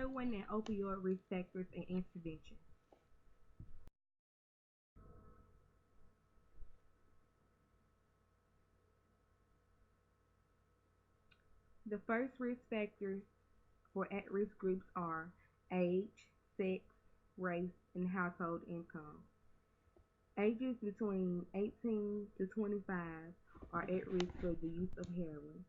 heroin and opioid risk factors and intervention. The first risk factors for at-risk groups are age, sex, race, and household income. Ages between 18 to 25 are at risk for the use of heroin.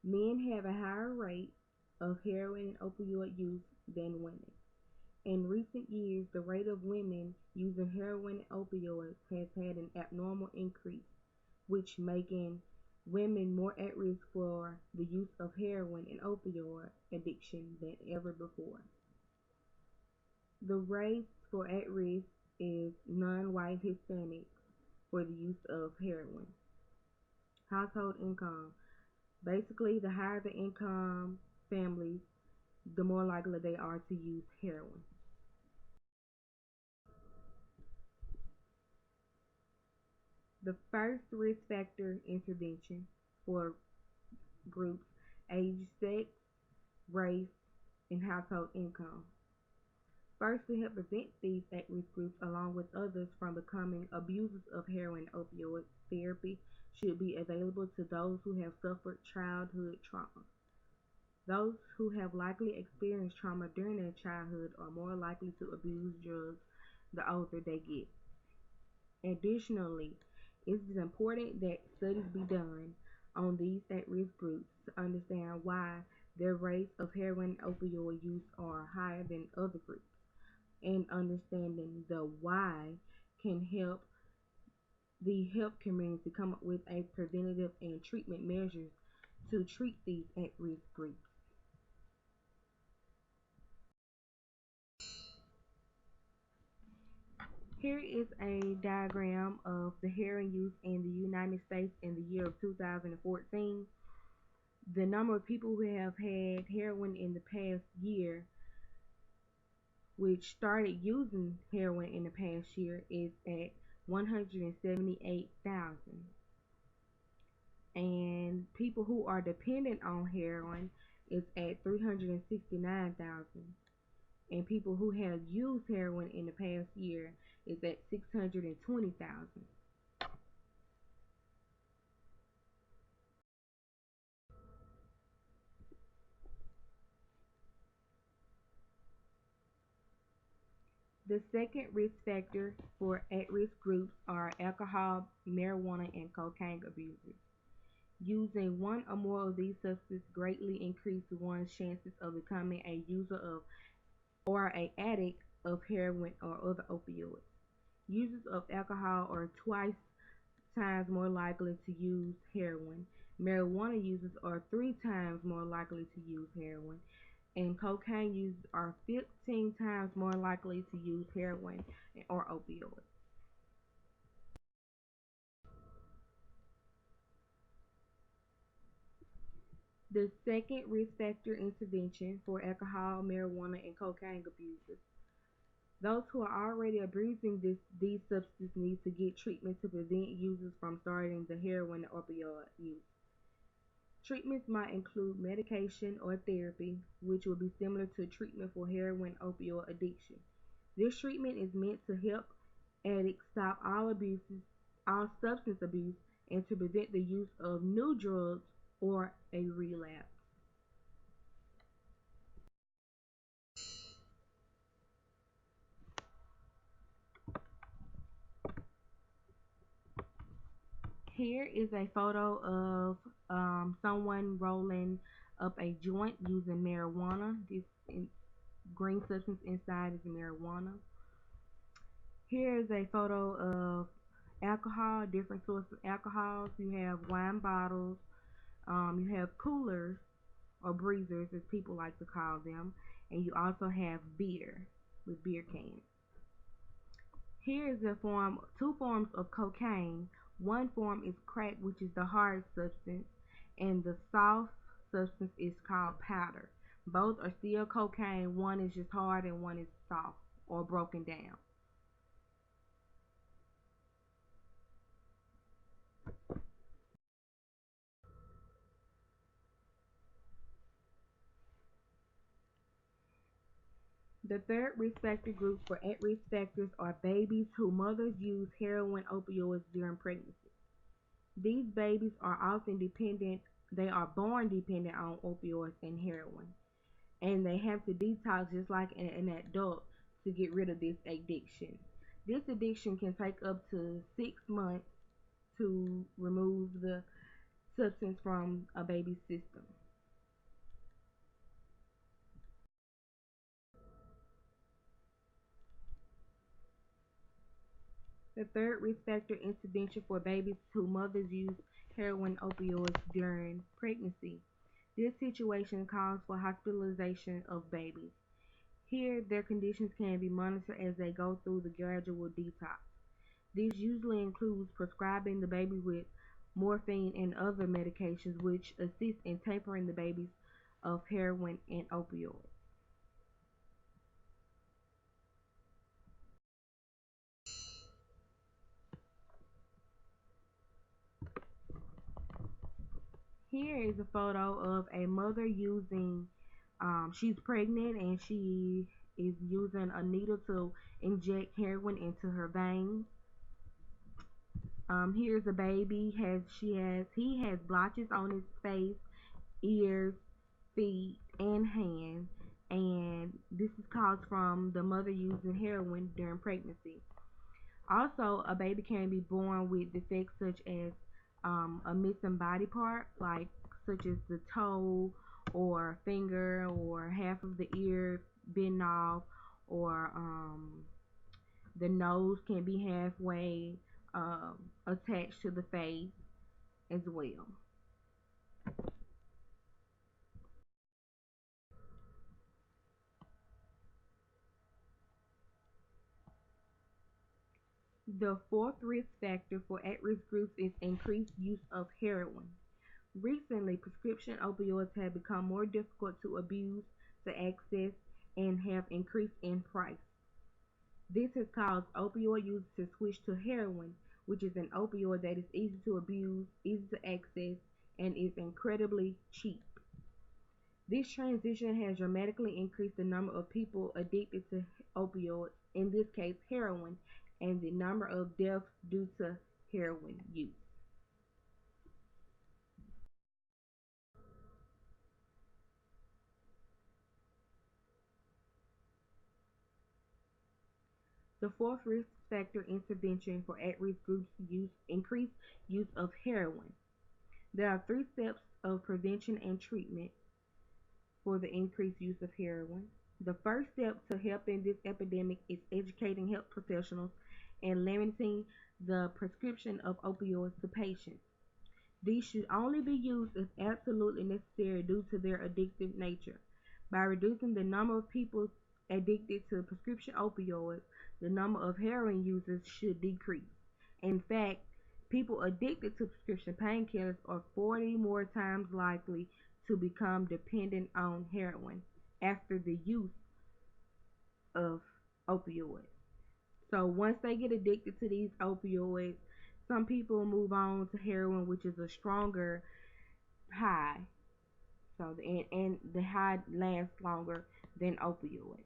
Men have a higher rate of heroin and opioid use than women. In recent years, the rate of women using heroin and opioids has had an abnormal increase, which making women more at risk for the use of heroin and opioid addiction than ever before. The race for at risk is non-white Hispanic for the use of heroin. Household income. Basically, the higher the income families, the more likely they are to use heroin. The first risk factor intervention for groups age, sex, race, and household income. First, to help prevent these at-risk groups along with others from becoming abusers of heroin and opioids, therapy should be available to those who have suffered childhood trauma. Those who have likely experienced trauma during their childhood are more likely to abuse drugs the older they get. Additionally, it is important that studies be done on these at-risk groups to understand why their rates of heroin and opioid use are higher than other groups. And understanding the why can help the health community come up with a preventative and treatment measures to treat these at-risk groups. Here is a diagram of the heroin use in the United States in the year of 2014. The number of people who have had heroin in the past year, which started using heroin in the past year, is at 178,000. And people who are dependent on heroin is at 369,000. And people who have used heroin in the past year is at 620,000. The second risk factor for at-risk groups are alcohol, marijuana, and cocaine abusers. Using one or more of these substances greatly increases one's chances of becoming a user of or an addict of heroin or other opioids. Users of alcohol are twice times more likely to use heroin. Marijuana users are 3 times more likely to use heroin. And cocaine users are 15 times more likely to use heroin or opioids. The second risk factor intervention for alcohol, marijuana, and cocaine abusers. Those who are already abusing these substances need to get treatment to prevent users from starting the heroin and opioid use. Treatments might include medication or therapy, which will be similar to treatment for heroin and opioid addiction. This treatment is meant to help addicts stop all substance abuse, and to prevent the use of new drugs or a relapse. Here is a photo of someone rolling up a joint using marijuana. This green substance inside is marijuana. Here is a photo of alcohol, different sorts of alcohols. You have wine bottles, you have coolers or breezers as people like to call them, and you also have beer with beer cans. Here is two forms of cocaine. One form is crack, which is the hard substance, and the soft substance is called powder. Both are still cocaine. One is just hard and one is soft or broken down. The third risk factor group for at-risk factors are babies whose mothers use heroin opioids during pregnancy. These babies are often dependent, they are born dependent on opioids and heroin, and they have to detox just like an adult to get rid of this addiction. This addiction can take up to 6 months to remove the substance from a baby's system. The third risk factor intervention for babies whose mothers use heroin opioids during pregnancy. This situation calls for hospitalization of babies. Here, their conditions can be monitored as they go through the gradual detox. This usually includes prescribing the baby with morphine and other medications which assist in tapering the babies of heroin and opioids. Here is a photo of a mother she's pregnant and she is using a needle to inject heroin into her veins. Here's a baby. He has blotches on his face, ears, feet, and hands, and this is caused from the mother using heroin during pregnancy. Also, a baby can be born with defects such as a missing body part, like such as the toe or finger or half of the ear bitten off, or the nose can be halfway attached to the face as well. The fourth risk factor for at-risk groups is increased use of heroin. Recently, prescription opioids have become more difficult to abuse, to access, and have increased in price. This has caused opioid users to switch to heroin, which is an opioid that is easy to abuse, easy to access, and is incredibly cheap. This transition has dramatically increased the number of people addicted to opioids, in this case heroin, and the number of deaths due to heroin use. The fourth risk factor intervention for at-risk groups use increased use of heroin. There are three steps of prevention and treatment for the increased use of heroin. The first step to helping this epidemic is educating health professionals and limiting the prescription of opioids to patients. These should only be used if absolutely necessary due to their addictive nature. By reducing the number of people addicted to prescription opioids, the number of heroin users should decrease. In fact, people addicted to prescription painkillers are 40 more times likely to become dependent on heroin after the use of opioids. So once they get addicted to these opioids, some people move on to heroin, which is a stronger high. And the high lasts longer than opioids.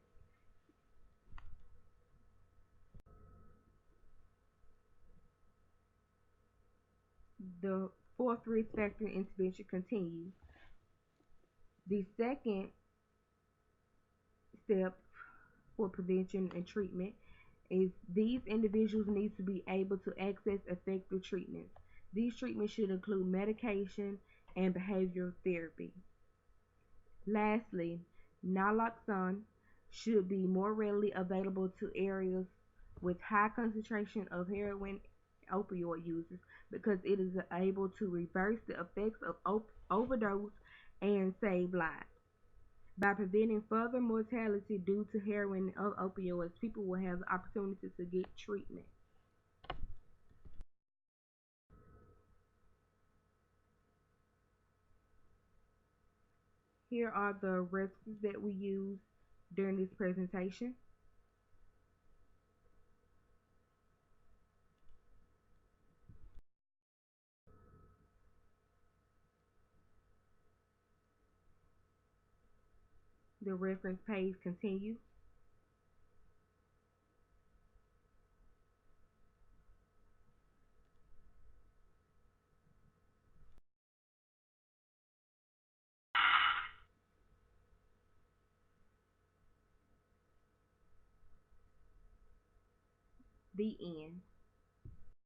The fourth risk factor intervention continues. The second step for prevention and treatment is these individuals need to be able to access effective treatments. These treatments should include medication and behavioral therapy. Lastly, naloxone should be more readily available to areas with high concentration of heroin opioid users because it is able to reverse the effects of overdose and save lives. By preventing further mortality due to heroin and opioids, people will have the opportunity to get treatment. Here are the recipes that we use during this presentation. The reference page continues. The end.